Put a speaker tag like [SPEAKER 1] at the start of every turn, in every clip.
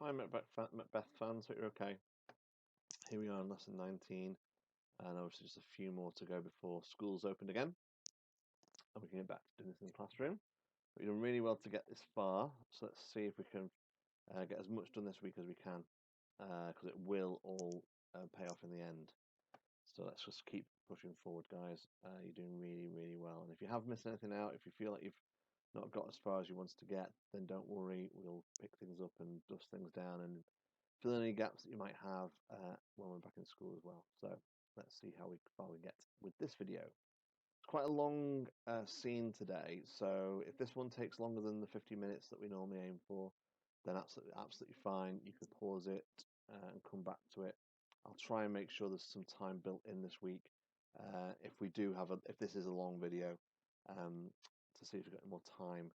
[SPEAKER 1] Hi, Macbeth fans. Hope you're okay. Here we are in lesson 19, and obviously just a few more to go before school's opened again, and we can get back to doing this in the classroom. We've done really well to get this far, so let's see if we can get as much done this week as we can, because it will all pay off in the end. So let's just keep pushing forward, guys. You're doing really, really well. And if you have missed anything out, if you feel like you've not got as far as you wanted to get, then don't worry. We'll pick things up and dust things down and fill in any gaps that you might have when we're back in school as well. So let's see how far we get with this video. It's quite a long scene today, so if this one takes longer than the 50 minutes that we normally aim for, then absolutely fine. You can pause it and come back to it. I'll try and make sure there's some time built in this week. If this is a long video, to see if we've got more time,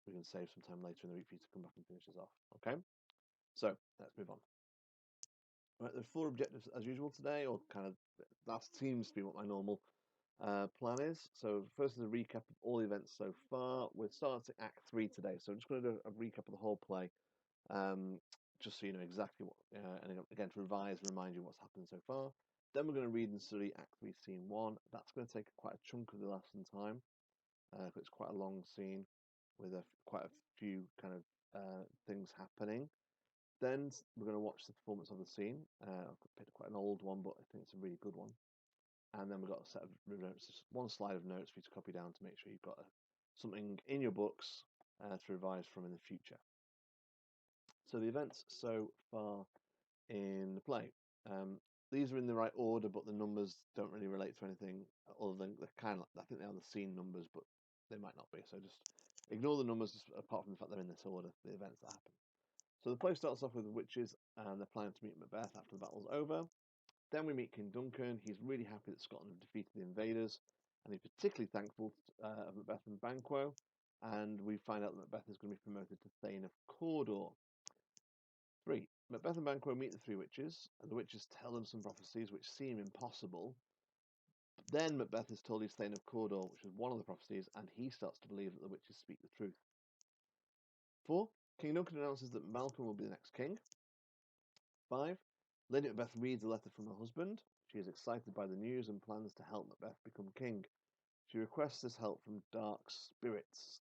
[SPEAKER 1] we can save some time later in the week for you to come back and finish this off. Okay. So let's move on. Right, there's four objectives as usual today, or kind of that seems to be what my normal plan is. So first is a recap of all the events so far. We're starting Act 3 today, so I'm just going to do a recap of the whole play, just so you know exactly what, and again to revise and remind you what's happened so far. Then we're going to read and study Act 3, Scene 1. That's going to take quite a chunk of the lesson time, because it's quite a long scene with quite a few kind of things happening. Then we're going to watch the performance of the scene. I've picked quite an old one, but I think it's a really good one. And then we've got a set of notes, just one slide of notes for you to copy down to make sure you've got something in your books to revise from in the future. So the events so far in the play. These are in the right order, but the numbers don't really relate to anything other than they're kind of, I think they are the scene numbers, but they might not be. So just ignore the numbers apart from the fact they're in this order, the events that happen. So the play starts off with the witches and they're planning to meet Macbeth after the battle's over. Then we meet King Duncan. He's really happy that Scotland have defeated the invaders, and he's particularly thankful of Macbeth and Banquo. And we find out that Macbeth is going to be promoted to Thane of Cawdor. 3. Macbeth and Banquo meet the three witches, and the witches tell them some prophecies which seem impossible. But then Macbeth is told he's Thane of Cawdor, which is one of the prophecies, and he starts to believe that the witches speak the truth. 4. King Duncan announces that Malcolm will be the next king. 5. Lady Macbeth reads a letter from her husband. She is excited by the news and plans to help Macbeth become king. She requests this help from dark spirits.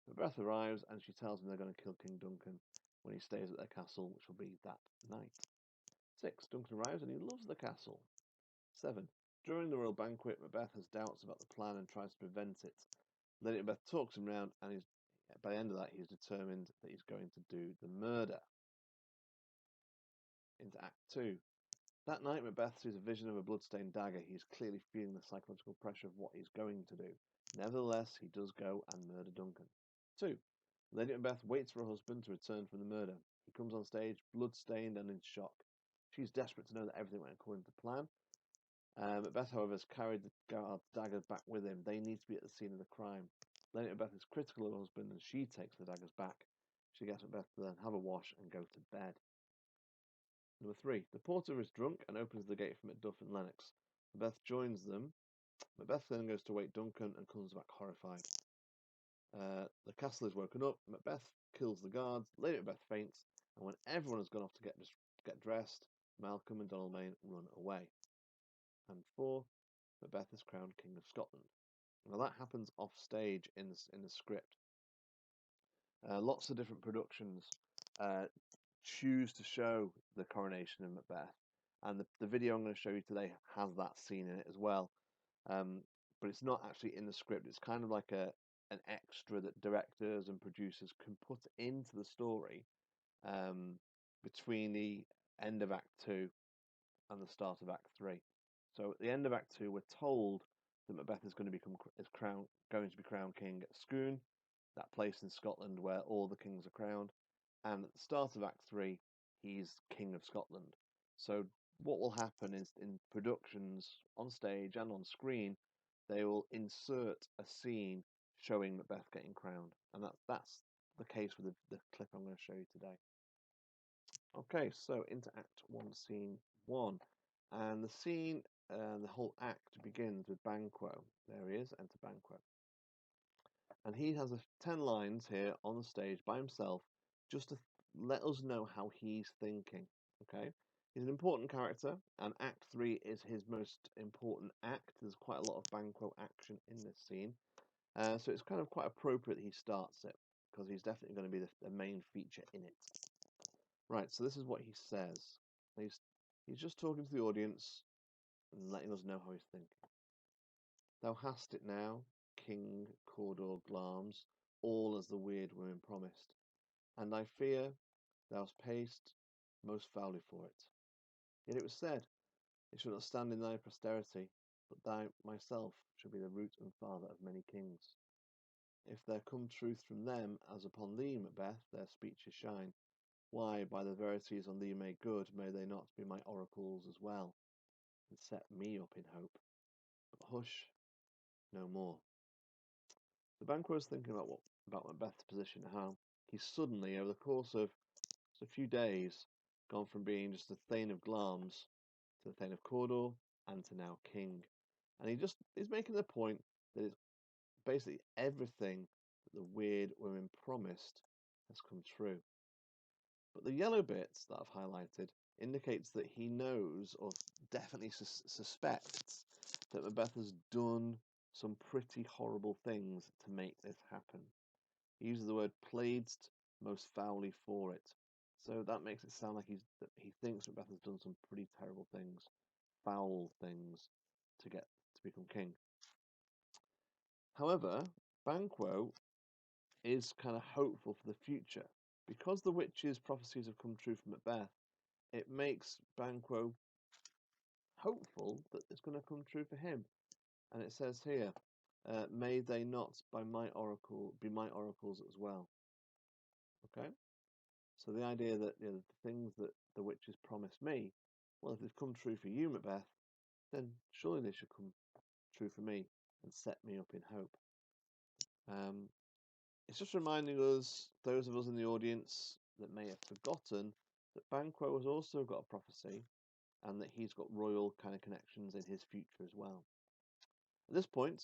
[SPEAKER 1] Macbeth arrives and she tells them they're going to kill King Duncan when he stays at their castle, which will be that night. 6. Duncan arrives and he loves the castle. 7. During the royal banquet, Macbeth has doubts about the plan and tries to prevent it. Lady Macbeth talks him round, and by the end of that, he's determined that he's going to do the murder. Into Act 2. That night, Macbeth sees a vision of a bloodstained dagger. He is clearly feeling the psychological pressure of what he's going to do. Nevertheless, he does go and murder Duncan. 2. Lady Macbeth waits for her husband to return from the murder. He comes on stage, blood-stained and in shock. She's desperate to know that everything went according to plan. Macbeth, however, has carried the daggers back with him. They need to be at the scene of the crime. Lady Macbeth is critical of her husband and she takes the daggers back. She gets Macbeth to then have a wash and go to bed. Number 3. The porter is drunk and opens the gate for Macduff and Lennox. Macbeth joins them. Macbeth then goes to wake Duncan and comes back horrified. The castle is woken up. Macbeth kills the guards. Lady Macbeth faints. And when everyone has gone off to get dressed, Malcolm and Donalbain run away. And 4. Macbeth is crowned King of Scotland. Now that happens off stage in the script. Lots of different productions choose to show the coronation of Macbeth, and the video I'm going to show you today has that scene in it as well. But it's not actually in the script. It's kind of like an extra that directors and producers can put into the story between the end of Act 2 and the start of Act 3. So at the end of Act 2, we're told that Macbeth is going to be crowned king at Scone, that place in Scotland where all the kings are crowned. And at the start of Act 3, he's King of Scotland. So what will happen is in productions on stage and on screen, they will insert a scene showing Macbeth getting crowned. And that's the case with the clip I'm going to show you today. Okay, so into Act 1, Scene 1. And the scene, the whole act begins with Banquo. There he is, enter Banquo. And he has 10 lines here on the stage by himself, just let us know how he's thinking. Okay, he's an important character, and Act 3 is his most important act. There's quite a lot of Banquo action in this scene, so it's kind of quite appropriate that he starts it, because he's definitely going to be the main feature in it. Right, so this is what he says. He's just talking to the audience and letting us know how he's thinking. Thou hast it now, King Cawdor Glamis, all as the weird women promised, and I fear thou'st paced most foully for it. Yet it was said, it should not stand in thy posterity, but thou myself should be the root and father of many kings. If there come truth from them, as upon thee, Macbeth, their speeches shine, why, by the verities on thee made good, may they not be my oracles as well, and set me up in hope? But hush, no more. The Banquo is thinking about Macbeth's position, how he's suddenly, over the course of just a few days, gone from being just the Thane of Glamis to the Thane of Cawdor and to now King. And he's making the point that it's basically everything that the weird women promised has come true. But the yellow bits that I've highlighted indicates that he knows, or definitely suspects, that Macbeth has done some pretty horrible things to make this happen. He uses the word "played most foully for it," so that makes it sound like he thinks Macbeth has done some pretty terrible things, foul things, to become king. However, Banquo is kind of hopeful for the future. Because the witch's prophecies have come true for Macbeth, it makes Banquo hopeful that it's going to come true for him. And it says here, may they not be my oracles as well. Okay? So the idea that the things that the witches promised me, well, if they've come true for you, Macbeth, then surely they should come true for me and set me up in hope. It's just reminding us, those of us in the audience that may have forgotten, that Banquo has also got a prophecy, and that he's got royal kind of connections in his future as well. At this point,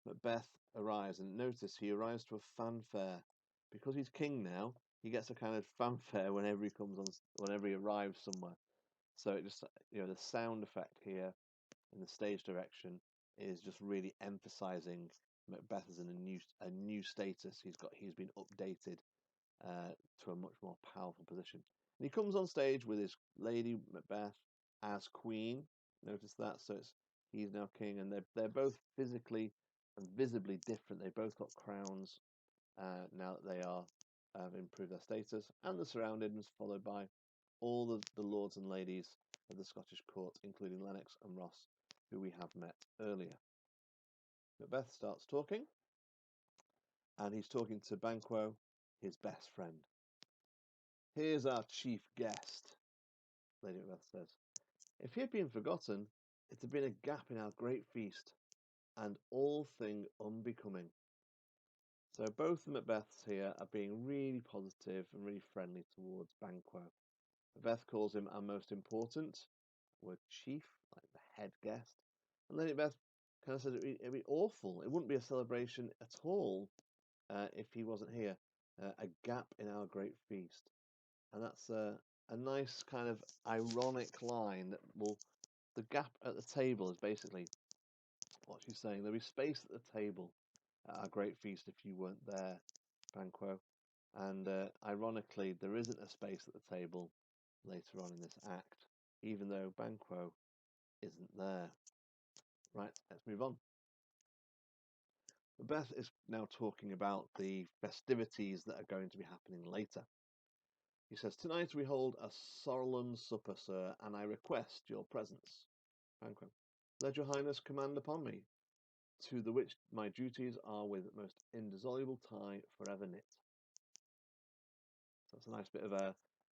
[SPEAKER 1] Macbeth arrives, and notice he arrives to a fanfare. Because he's king now, he gets a kind of fanfare whenever he arrives somewhere. So it just, the sound effect here in the stage direction is just really emphasizing Macbeth is in a new status. He's been updated to a much more powerful position. And he comes on stage with his lady Macbeth as queen. Notice that. So he's now king, and they're both physically and visibly different. They've both got crowns now that they have improved their status, and the surroundings followed by all the lords and ladies of the Scottish court, including Lennox and Ross, who we have met earlier. Macbeth starts talking, and he's talking to Banquo, his best friend. Here's our chief guest, Lady Macbeth says. If he had been forgotten, it had been a gap in our great feast, and all thing unbecoming. So both the Macbeths here are being really positive and really friendly towards Banquo. Macbeth calls him our most important, word chief, like the head guest. And Lady Macbeth kind of says it'd be awful. It wouldn't be a celebration at all if he wasn't here. A gap in our great feast. And that's a nice kind of ironic line the gap at the table is basically what she's saying. There'll be space at the table at our great feast if you weren't there, Banquo. And ironically, there isn't a space at the table later on in this act, even though Banquo isn't there. Right, let's move on. Macbeth is now talking about the festivities that are going to be happening later. He says, tonight we hold a solemn supper, sir, and I request your presence. Banquo. Let your highness command upon me, to the which my duties are with most indissoluble tie forever knit. So that's a nice bit of a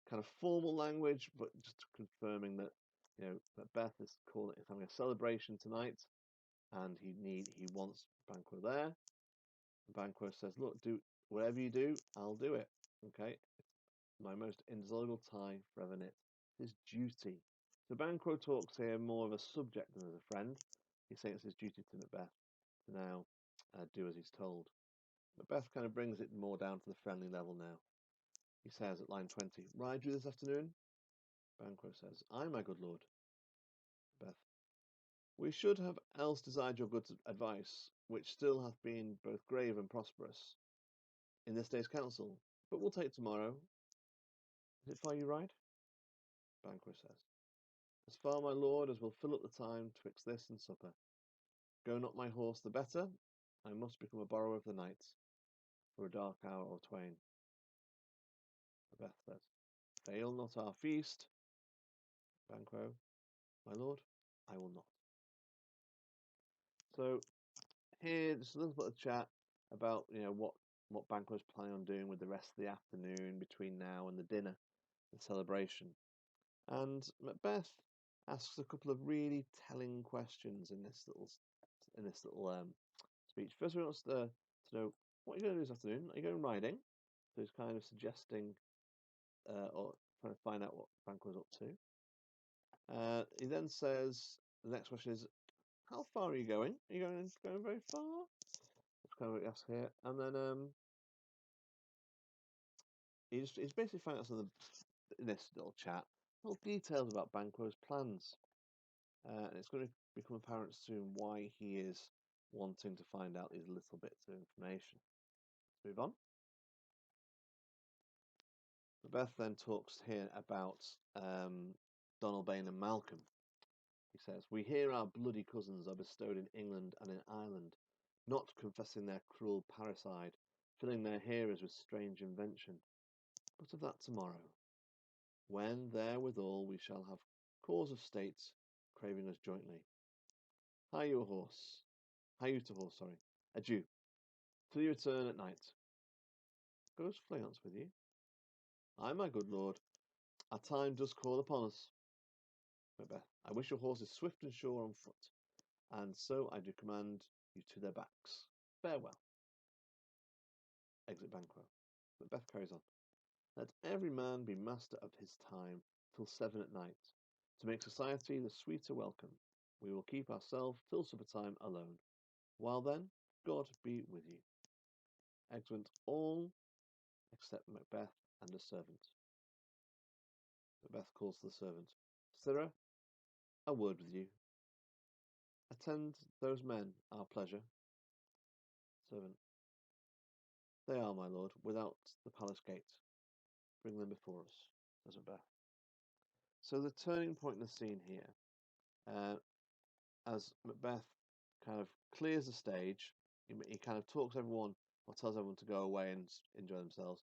[SPEAKER 1] kind of formal language, but just confirming that Macbeth is having a celebration tonight, and he wants Banquo there. And Banquo says, "Look, do whatever you do, I'll do it. Okay, it's my most indissoluble tie forever knit. His duty." So Banquo talks here more of a subject than as a friend. He's saying it's his duty to Macbeth to now do as he's told. Macbeth kind of brings it more down to the friendly level now. He says at line 20, "Ride you this afternoon?" Banquo says, "Aye, my good lord." Macbeth, "We should have else desired your good advice, which still hath been both grave and prosperous, in this day's council, but we'll take tomorrow. Is it far you ride?" Banquo says, "As far, my lord, as will fill up the time twixt this and supper. Go not my horse the better, I must become a borrower of the night, for a dark hour or twain." Macbeth says, "Fail not our feast." Banquo, "My lord, I will not." So here, just a little bit of chat about what Banquo's planning on doing with the rest of the afternoon between now and the dinner, the celebration. And Macbeth asks a couple of really telling questions in this little speech. First, he wants to know, what are you going to do this afternoon? Are you going riding? So he's kind of suggesting or trying to find out what Banquo's up to. He then says, the next question is, how far are you going? Are you going very far? That's kind of what he asks here. And then he's basically finding out something in this little chat, little details about Banquo's plans. And it's going to become apparent soon why he is wanting to find out these little bits of information. Let's move on. Macbeth then talks here about Donalbain and Malcolm. He says, "We hear our bloody cousins are bestowed in England and in Ireland, not confessing their cruel parricide, filling their hearers with strange invention. But of that tomorrow, when therewithal we shall have cause of state craving us jointly. Hie you to horse, sorry. Adieu, till you return at night. Goes Fleance with you?" "Ay, my good lord, our time does call upon us." Macbeth, "I wish your horses swift and sure on foot, and so I do command you to their backs. Farewell." Exit Banquo. Macbeth carries on. "Let every man be master of his time till 7 at night, to make society the sweeter welcome. We will keep ourselves till supper time alone. While then, God be with you." Exeunt all except Macbeth and a servant. Macbeth calls to the servant, "Sirrah, a word with you. Attend those men, our pleasure." Servant, "They are, my lord, without the palace gate. Bring them before us," says Macbeth. So the turning point in the scene here, as Macbeth kind of clears the stage, he kind of talks everyone or tells everyone to go away and enjoy themselves.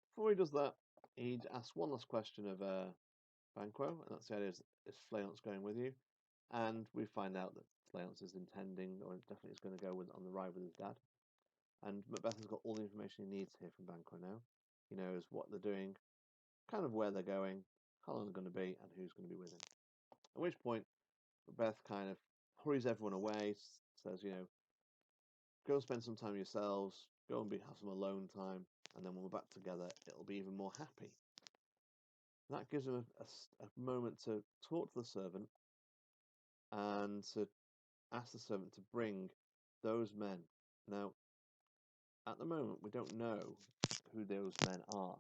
[SPEAKER 1] Before he does that, he'd ask one last question of Banquo, and that's the idea: is Fleance going with you? And we find out that Fleance is intending, or definitely is going to go on the ride with his dad. And Macbeth has got all the information he needs here from Banquo now. He knows what they're doing, kind of where they're going, how long they're going to be, and who's going to be with him. At which point, Macbeth kind of hurries everyone away, says, go and spend some time yourselves, go and have some alone time, and then when we're back together, it'll be even more happy. And that gives him a moment to talk to the servant and to ask the servant to bring those men. Now, at the moment, we don't know who those men are,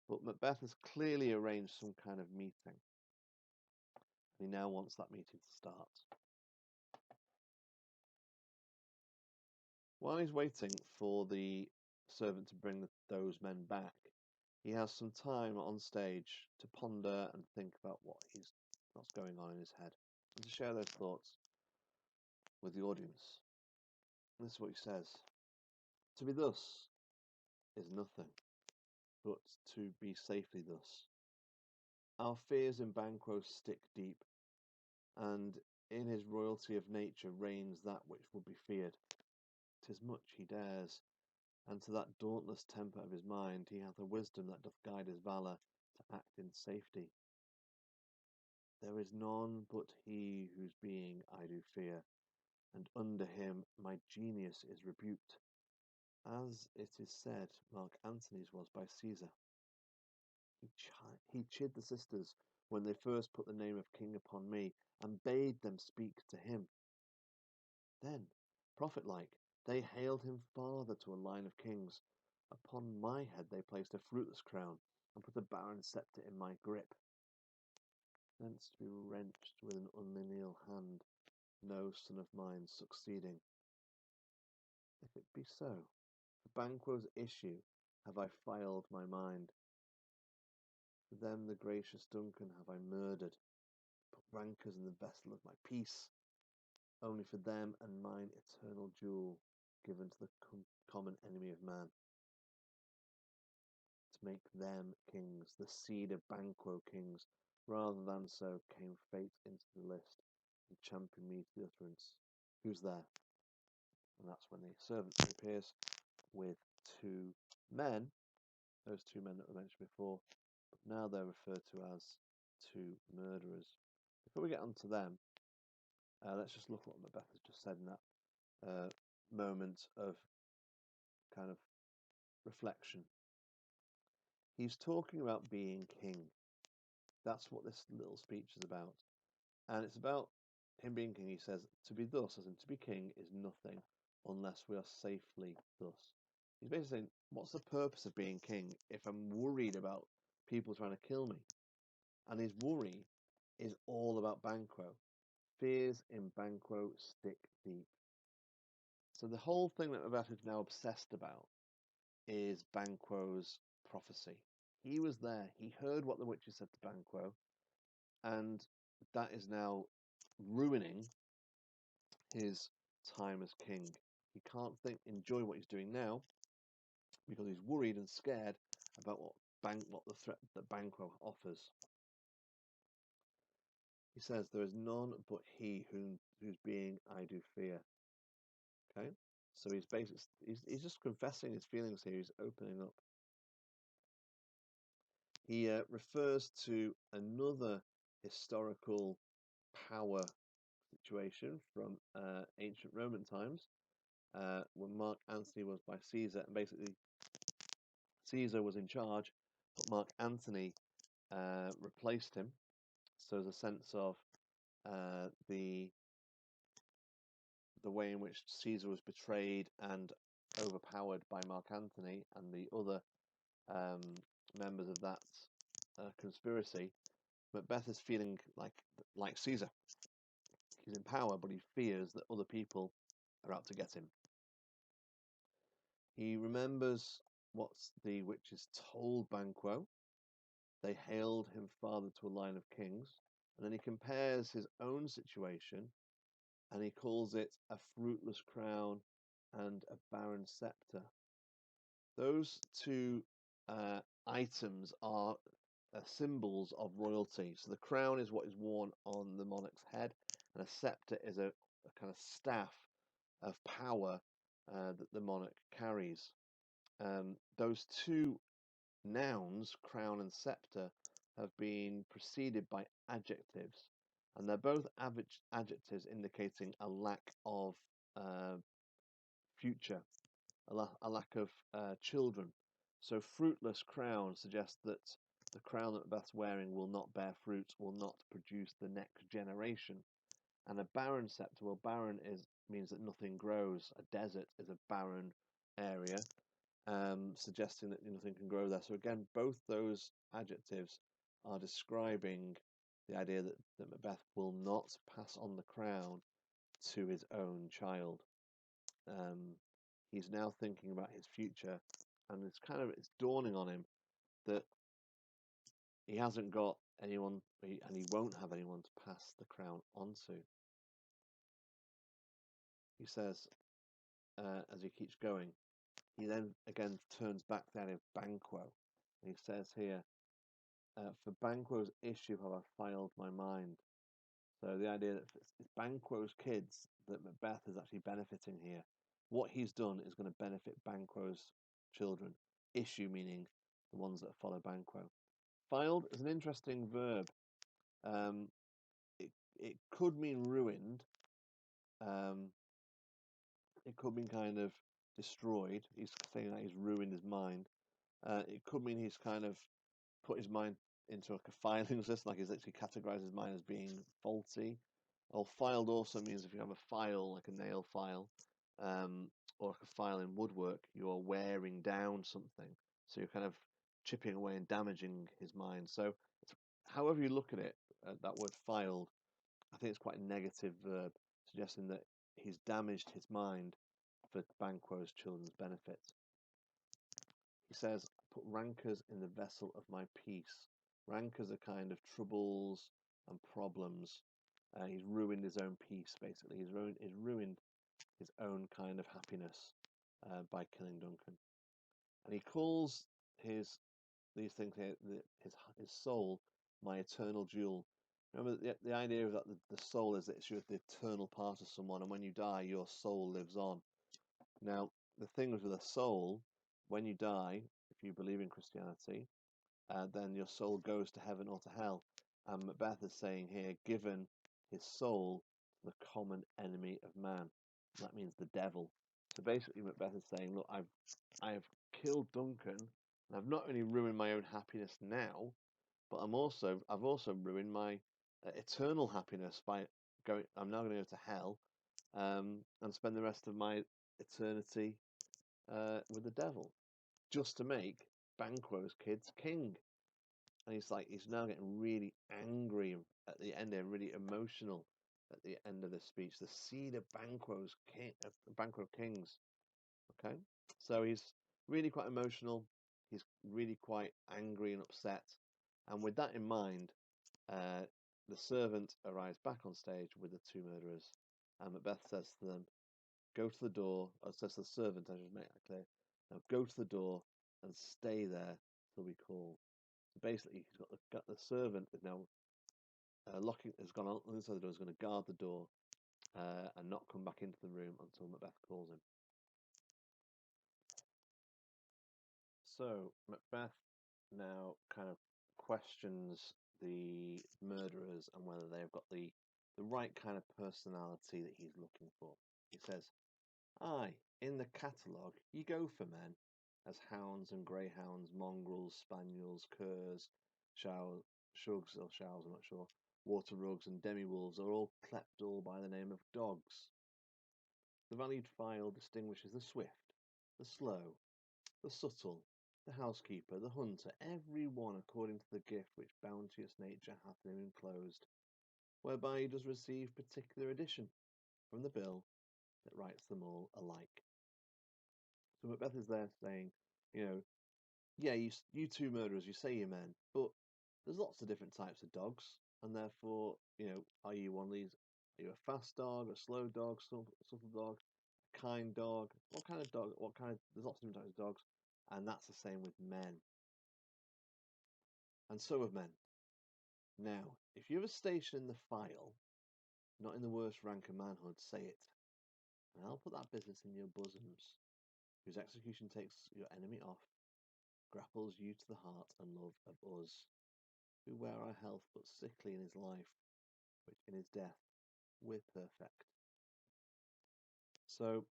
[SPEAKER 1] but Macbeth has clearly arranged some kind of meeting, and he now wants that meeting to start. While he's waiting for the servant to bring those men back, he has some time on stage to ponder and think about what's going on in his head, and to share those thoughts with the audience. And this is what he says: "To be thus is nothing, but to be safely thus. Our fears in Banquo stick deep, and in his royalty of nature reigns that which would be feared. 'Tis much he dares, and to that dauntless temper of his mind he hath a wisdom that doth guide his valour to act in safety. There is none but he whose being I do fear, and under him my genius is rebuked, as it is said Mark Antony's was by Caesar. He chid the sisters when they first put the name of king upon me, and bade them speak to him. Then, prophet-like, they hailed him father to a line of kings, Upon my head they placed a fruitless crown, and put a barren sceptre in my grip, thence to be wrenched with an unlineal hand, no son of mine succeeding. If it be so, for Banquo's issue have I filed my mind. For them the gracious Duncan have I murdered, put rankers in the vessel of my peace, only for them and mine eternal jewel given to the common enemy of man. To make them kings, the seed of Banquo kings, rather than so came fate into the list and championed me to the utterance. Who's there? And that's when the servant appears with two men, those two men that were mentioned before, but now they're referred to as two murderers. Before we get on to them, let's just look at what Macbeth has just said in that moment of kind of reflection. He's talking about being king. That's what this little speech is about. And it's about him being king. He says, to be thus, as in to be king, is nothing unless we are safely thus. He's basically saying, what's the purpose of being king if I'm worried about people trying to kill me? And his worry is all about Banquo. Fears in Banquo stick deep. So the whole thing that Macbeth is now obsessed about is Banquo's prophecy. He was there. He heard what the witches said to Banquo, and that is now ruining his time as king. He can't enjoy what he's doing now because he's worried and scared about what the threat that Banquo offers. He says, "There is none but he whose being I do fear." Okay, so he's just confessing his feelings here. He's opening up. He refers to another historical power situation from ancient Roman times, when Mark Antony was by Caesar, and basically Caesar was in charge, but Mark Antony replaced him. So there's a sense of the way in which Caesar was betrayed and overpowered by Mark Antony and the other members of that conspiracy. Macbeth is feeling like Caesar. He's in power, but he fears that other people are out to get him. He remembers what the witches told Banquo. They hailed him father to a line of kings, and then he compares his own situation, and he calls it a fruitless crown and a barren scepter. Those two items are symbols of royalty. So the crown is what is worn on the monarch's head, and a scepter is a kind of staff of power that the monarch carries. Those two nouns, crown and scepter, have been preceded by adjectives, and they're both adjectives indicating a lack of future, a lack of children. So fruitless crown suggests that the crown that Macbeth's wearing will not bear fruit, will not produce the next generation. And a barren scepter, well, barren means that nothing grows. A desert is a barren area, suggesting that nothing can grow there. So again, both those adjectives are describing the idea that Macbeth will not pass on the crown to his own child. He's now thinking about his future, and it's dawning on him that he hasn't got anyone, and he won't have anyone to pass the crown on to. He says, as he keeps going, he then again turns back to the idea of Banquo, and he says here, for Banquo's issue have I filed my mind. So the idea that it's Banquo's kids that Macbeth is actually benefiting here. What he's done is going to benefit Banquo's children. Issue meaning the ones that follow Banquo. Filed is an interesting verb. It could mean ruined. It could mean kind of destroyed. He's saying that he's ruined his mind. It could mean he's kind of put his mind into a filing system, like he's literally categorized his mind as being faulty. Or filed also means if you have a file, like a nail file, or like a file in woodwork, you're wearing down something. So you're kind of chipping away and damaging his mind. So however you look at it, that word filed, I think it's quite a negative verb, suggesting that he's damaged his mind for Banquo's children's benefit. He says, put rancors in the vessel of my peace. Rancors are kind of troubles and problems. He's ruined his own peace, basically. He's ruined his own kind of happiness by killing Duncan. And he calls these things here, his soul, my eternal jewel. Remember, the idea of that the soul is that it's the eternal part of someone, and when you die, your soul lives on. Now, the thing with the soul, when you die, if you believe in Christianity, then your soul goes to heaven or to hell. And Macbeth is saying here, given his soul to the common enemy of man. That means the devil. So basically, Macbeth is saying, look, I've killed Duncan, and I've not only ruined my own happiness now, but I've also ruined my eternal happiness by going. I'm now going to go to hell, and spend the rest of my eternity with the devil, just to make Banquo's kids king. And he's now getting really angry at the end there, really emotional at the end of the speech. The seed of Banquo kings. Okay, so he's really quite emotional. He's really quite angry and upset. And with that in mind, the servant arrives back on stage with the two murderers, and Macbeth says to them, "Go to the door." Or says to the servant, I should make that clear. Now go to the door and stay there till we call. So basically, he's got the servant is now has gone on the other door. Is going to guard the door and not come back into the room until Macbeth calls him. So Macbeth now kind of questions the murderers and whether they've got the right kind of personality that he's looking for. He says, "Aye, in the catalogue ye go for men, as hounds and greyhounds, mongrels, spaniels, curs, shugs or shows, I'm not sure, water rugs and demi-wolves are all clept all by the name of dogs. The valued file distinguishes the swift, the slow, the subtle, the housekeeper, the hunter, every one according to the gift which bounteous nature hath in him enclosed, whereby he does receive particular addition from the bill that writes them all alike." So Macbeth is there saying, you know, yeah, you two murderers, you say you're men, but there's lots of different types of dogs, and therefore, are you one of these? Are you a fast dog, a slow dog, subtle dog, a kind dog? What kind of dog? There's lots of different types of dogs, and that's the same with men. And so of men. Now, if you have a station in the file, not in the worst rank of manhood, say it, and I'll put that business in your bosoms, whose execution takes your enemy off, grapples you to the heart and love of us, who wear our health but sickly in his life, which in his death we're perfect. So,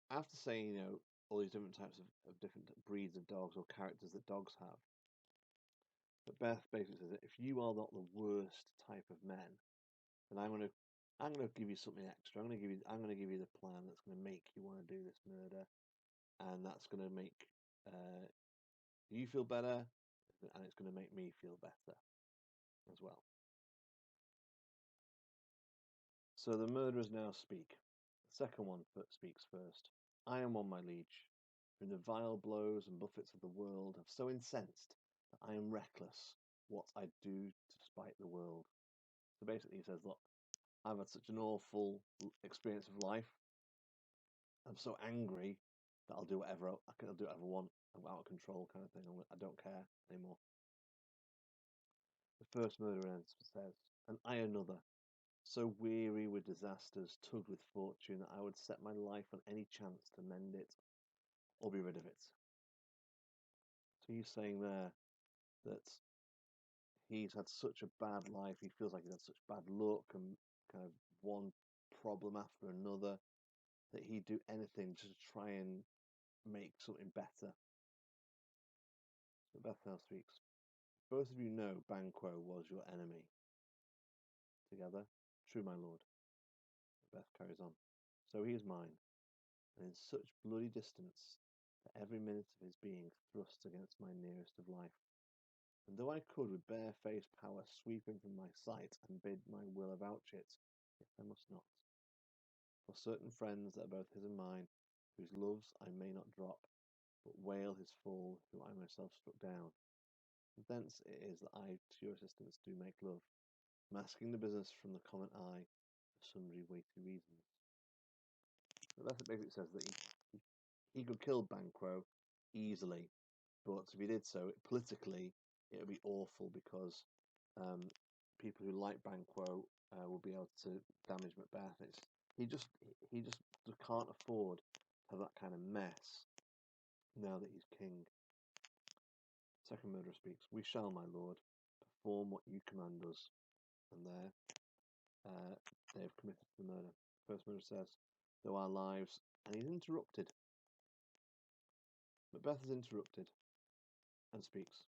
[SPEAKER 1] after saying, all these different types of different breeds of dogs or characters that dogs have, Macbeth basically says that if you are not the worst type of men, then I'm gonna give you something extra. I'm gonna give you the plan that's gonna make you want to do this murder, and that's gonna make you feel better, and it's gonna make me feel better as well. So the murderers now speak. The second one speaks first. "I am one, my liege, whom the vile blows and buffets of the world have so incensed that I am reckless what I do to spite the world." So basically, he says, "Look, I've had such an awful experience of life. I'm so angry that I'll do whatever I'll do whatever I want. I'm out of control, kind of thing. I don't care anymore." The first murderer says, "And I another, so weary with disasters, tugged with fortune, that I would set my life on any chance to mend it or be rid of it." So he's saying there that he's had such a bad life, he feels like he's had such bad luck and kind of one problem after another, that he'd do anything just to try and make something better. But Beth now speaks. "Both of you know Banquo was your enemy." Together, "True, my lord." Beth carries on. "So he is mine. and in such bloody distance that every minute of his being thrust against my nearest of life. And though I could with bare-faced power sweep him from my sight and bid my will avouch it, yet I must not. For certain friends that are both his and mine, whose loves I may not drop, but wail his fall, who I myself struck down. And thence it is that I to your assistance do make love, masking the business from the common eye for sundry weighty reasons. But that basically says that he could kill Banquo easily, but if he did so, politically, it would be awful because people who like Banquo will be able to damage Macbeth. He just can't afford to have that kind of mess now that he's king. Second murderer speaks. We shall, my lord, perform what you command us. And there, they have committed the murder. First murderer says, though our lives, and he's interrupted. Macbeth is interrupted and speaks.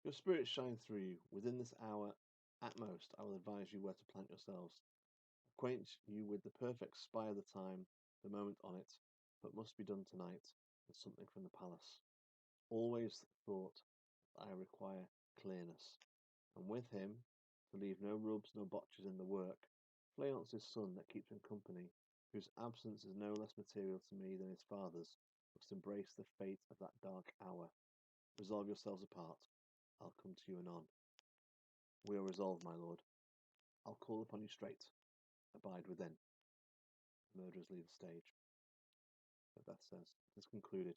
[SPEAKER 1] Your spirits shine through you. Within this hour, at most, I will advise you where to plant yourselves. Acquaint you with the perfect spy of the time, the moment on it, but must be done tonight, and something from the palace. Always thought that I require clearness, and with him, to leave no rubs nor botches in the work, Fleance's son that keeps him company, whose absence is no less material to me than his father's, must embrace the fate of that dark hour. Resolve yourselves apart. I'll come to you anon. We are resolved, my lord. I'll call upon you straight. Abide within. Murderers leave the stage. Macbeth says, it is concluded.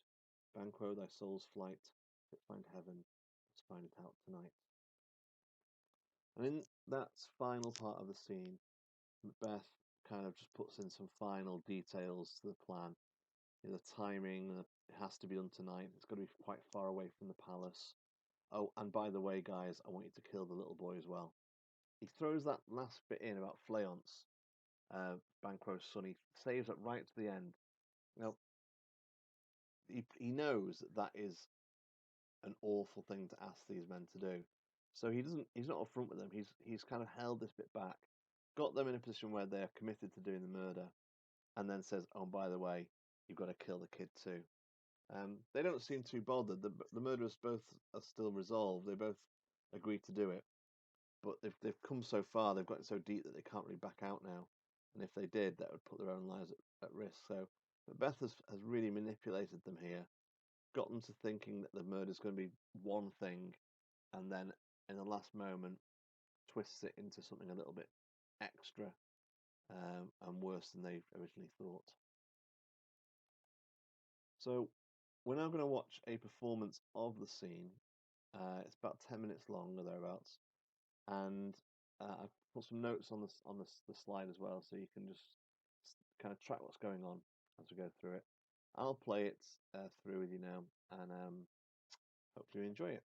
[SPEAKER 1] Banquo, thy soul's flight, that find heaven, must find it out tonight. And in that final part of the scene, Macbeth kind of just puts in some final details to the plan. The timing, it has to be done tonight. It's got to be quite far away from the palace. Oh, and by the way, guys, I want you to kill the little boy as well. He throws that last bit in about Fleance, Banquo's son. He saves it right to the end. Now, he knows that is an awful thing to ask these men to do. So he's not upfront with them. He's kind of held this bit back, got them in a position where they're committed to doing the murder, and then says, oh, by the way, you've got to kill the kid too. They don't seem too bothered. The murderers both are still resolved. They both agree to do it. But they've come so far, they've gotten so deep that they can't really back out now. And if they did, that would put their own lives at risk. So Macbeth has really manipulated them here, got them to thinking that the murder is going to be one thing, and then in the last moment twists it into something a little bit extra and worse than they originally thought. So we're now going to watch a performance of the scene. It's about 10 minutes long or thereabouts, and I've put some notes on the slide as well, so you can just kind of track what's going on as we go through it. I'll play it through with you now, and hopefully you enjoy it.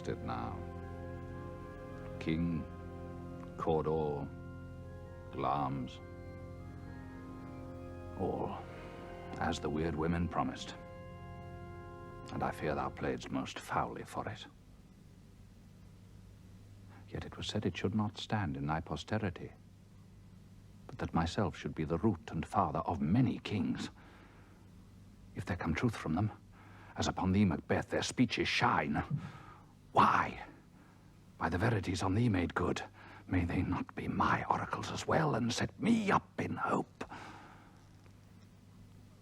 [SPEAKER 2] It now. King, Cawdor, Glamis, all as the weird women promised. And I fear thou playedst most foully for it. Yet it was said it should not stand in thy posterity, but that myself should be the root and father of many kings. If there come truth from them, as upon thee, Macbeth, their speeches shine, Why? By the verities on thee made good, may they not be my oracles as well, and set me up in hope?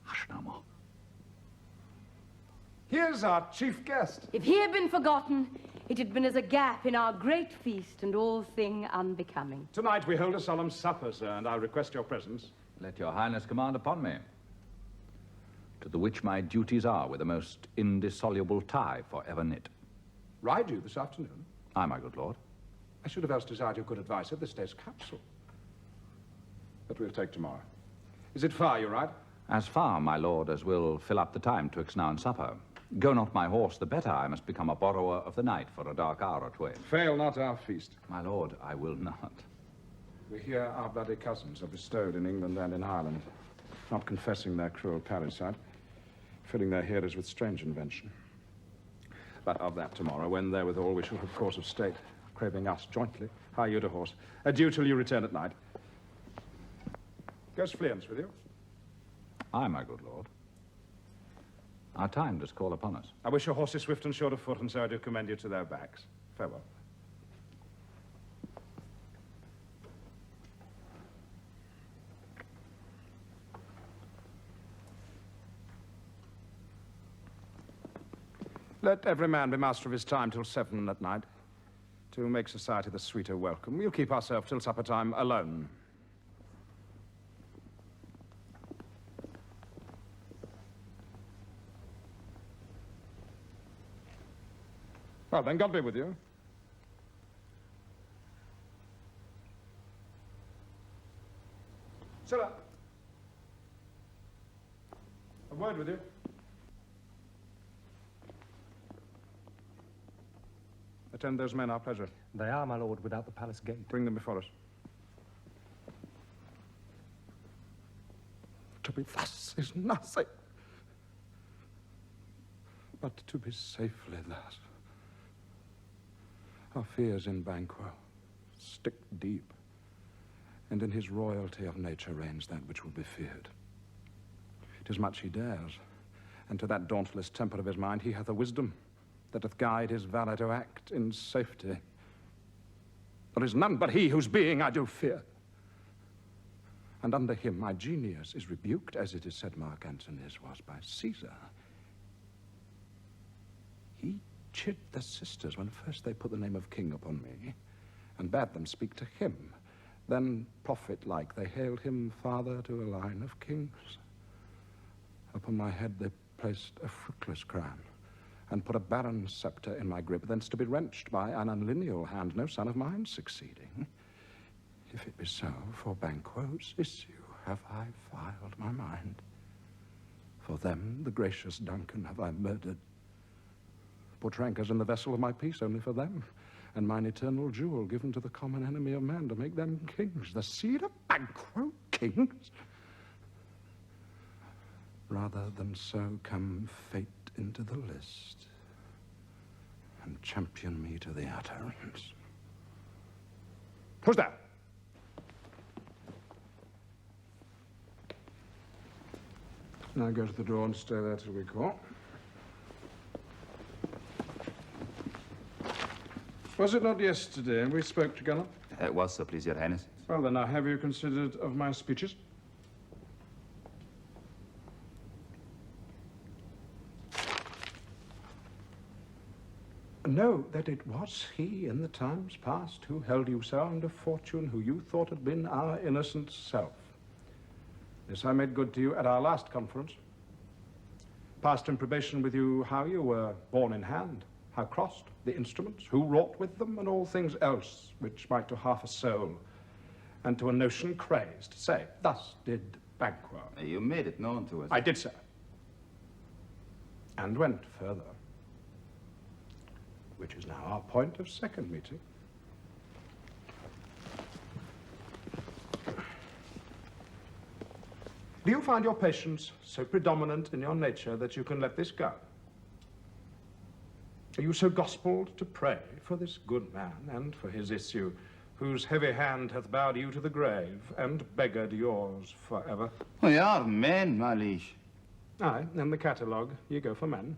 [SPEAKER 2] Hush no more.
[SPEAKER 3] Here's our chief guest.
[SPEAKER 4] If he had been forgotten, it had been as a gap in our great feast, and all thing unbecoming.
[SPEAKER 3] Tonight we hold a solemn supper, sir, and I request your presence.
[SPEAKER 2] Let your highness command upon me, to the which my duties are with a most indissoluble tie for ever knit.
[SPEAKER 3] Ride you this afternoon?
[SPEAKER 2] Aye, my good lord.
[SPEAKER 3] I should have else desired your good advice at this day's council. But we'll take tomorrow. Is it far you ride?
[SPEAKER 2] As far, my lord, as will fill up the time twixt now and supper. Go not my horse, the better I must become a borrower of the night for a dark hour or twain.
[SPEAKER 3] Fail not our feast.
[SPEAKER 2] My lord, I will not.
[SPEAKER 3] We hear our bloody cousins are bestowed in England and in Ireland, not confessing their cruel parricide, filling their hearers with strange invention. But of that tomorrow, when therewithal we shall have cause of state, craving us jointly. Hie you to horse. Adieu till you return at night. Goes Fleance with you?
[SPEAKER 2] Aye, my good lord. Our time does call upon us.
[SPEAKER 3] I wish your horses swift and sure of foot, and so I do commend you to their backs. Farewell. Let every man be master of his time till 7 at night, to make society the sweeter welcome. We'll keep ourselves till supper time alone. Well, then, God be with you. Scylla. A word with you. Attend those men, our pleasure.
[SPEAKER 5] They are, my lord, without the palace gate.
[SPEAKER 3] Bring them before us. To be thus is nothing, but to be safely thus. Our fears in Banquo stick deep, and in his royalty of nature reigns that which will be feared. 'Tis much he dares, and to that dauntless temper of his mind he hath a wisdom that doth guide his valour to act in safety. There is none but he whose being I do fear, and under him my genius is rebuked, as it is said Mark Antony's was by Caesar. He chid the sisters when first they put the name of king upon me, and bade them speak to him. Then, prophet-like, they hailed him father to a line of kings. Upon my head they placed a fruitless crown, and put a barren scepter in my grip, thence to be wrenched by an unlineal hand, no son of mine succeeding. If it be so, for Banquo's issue have I filed my mind. For them, the gracious Duncan, have I murdered. Put rankers in the vessel of my peace only for them, and mine eternal jewel given to the common enemy of man to make them kings. The seed of Banquo, kings? Rather than so come fate into the list, and champion me to the utterance. Who's that? Now go to the door and stay there till we call. Was it not yesterday we spoke together?
[SPEAKER 6] It was, so please your highness.
[SPEAKER 3] Well, then, now, have you considered of my speeches? Know that it was he in the times past who held you so under fortune, who you thought had been our innocent self. This I made good to you at our last conference. Passed in probation with you how you were born in hand, how crossed the instruments, who wrought with them, and all things else which might to half a soul and to a notion crazed say, thus did Banquo.
[SPEAKER 6] You made it known to us.
[SPEAKER 3] I did, sir. And went further, which is now our point of second meeting. Do you find your patience so predominant in your nature that you can let this go? Are you so gospelled to pray for this good man and for his issue, whose heavy hand hath bowed you to the grave and beggared yours forever?
[SPEAKER 6] We are men, my liege.
[SPEAKER 3] Aye, in the catalogue, ye go for men.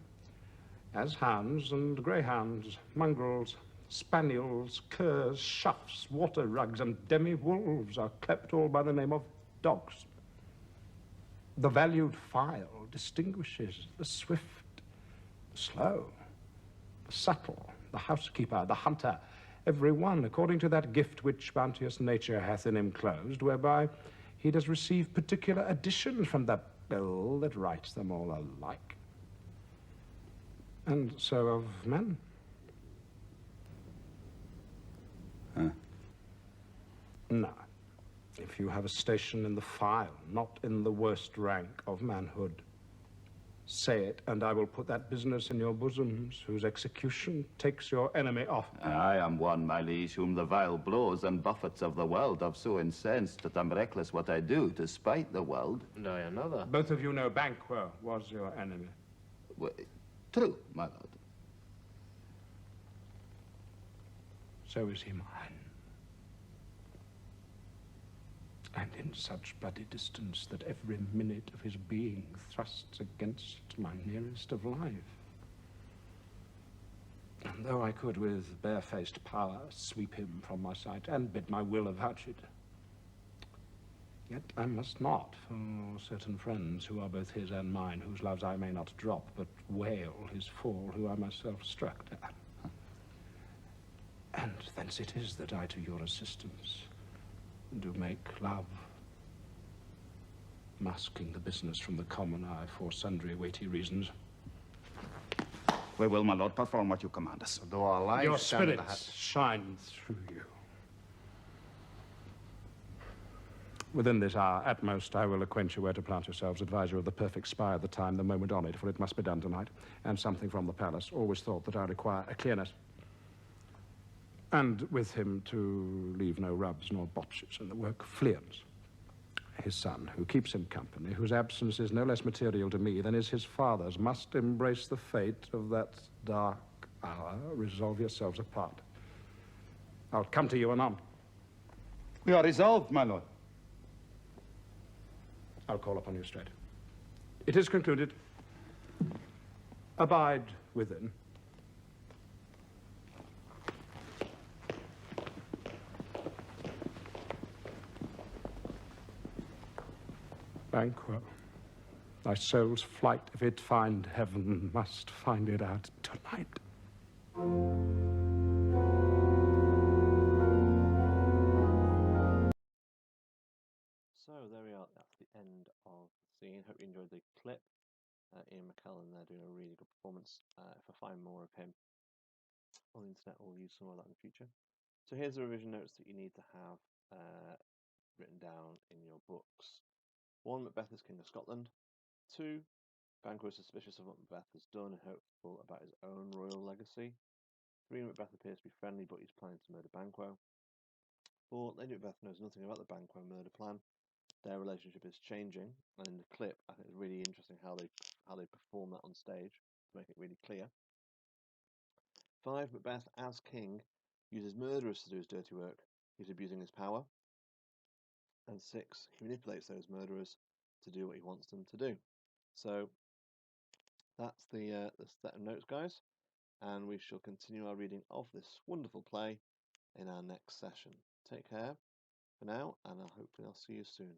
[SPEAKER 3] as hounds and greyhounds, mongrels, spaniels, curs, shuffs, water rugs, and demi-wolves are kept all by the name of dogs. The valued file distinguishes the swift, the slow, the subtle, the housekeeper, the hunter, every one according to that gift which bounteous nature hath in him closed, whereby he does receive particular additions from the bill that writes them all alike. And so of men. Now, if you have a station in the file, not in the worst rank of manhood, say it, and I will put that business in your bosoms, whose execution takes your enemy off.
[SPEAKER 6] I am one, my liege, whom the vile blows and buffets of the world have so incensed that I'm reckless what I do to spite the world.
[SPEAKER 1] No, another.
[SPEAKER 3] Both of you know Banquo was your enemy.
[SPEAKER 6] Well, true, my lord.
[SPEAKER 3] So is he mine. And in such bloody distance that every minute of his being thrusts against my nearest of life. And though I could with barefaced power sweep him from my sight and bid my will avouch it, yet I must not, for certain friends who are both his and mine, whose loves I may not drop, but wail his fall, who I myself struck down. And thence it is that I to your assistance do make love, masking the business from the common eye for sundry weighty reasons.
[SPEAKER 6] We will, my lord, perform what you command us.
[SPEAKER 1] Though our lives
[SPEAKER 3] Your
[SPEAKER 1] stand at the
[SPEAKER 3] spirits shine through you. Within this hour, at most, I will acquaint you where to plant yourselves, advise you of the perfect spy of the time, the moment on it, for it must be done tonight, and something from the palace. Always thought that I require a clearness. And with him to leave no rubs nor botches in the work. Fleance, his son, who keeps him company, whose absence is no less material to me than is his father's, must embrace the fate of that dark hour. Resolve yourselves apart. I'll come to you anon.
[SPEAKER 6] We are resolved, my lord.
[SPEAKER 3] I'll call upon you straight. It is concluded. Abide within. Banquo, thy soul's flight, if it find heaven, must find it out tonight.
[SPEAKER 1] So there we are, that's the end of the scene. Hope you enjoyed the clip. Ian McKellen there doing a really good performance. If I find more of him on the internet, we'll use some of that in the future. So here's the revision notes that you need to have written down in your books. 1. Macbeth is King of Scotland. 2. Banquo is suspicious of what Macbeth has done and hopeful about his own royal legacy. 3. Macbeth appears to be friendly, but he's planning to murder Banquo. 4. Lady Macbeth knows nothing about the Banquo murder plan. Their relationship is changing, and in the clip, I think it's really interesting how they perform that on stage to make it really clear. 5. Macbeth, as king, uses murderers to do his dirty work. He's abusing his power. And 6. He manipulates those murderers to do what he wants them to do. So that's the set of notes, guys, and we shall continue our reading of this wonderful play in our next session. Take care for now, and hopefully I'll see you soon.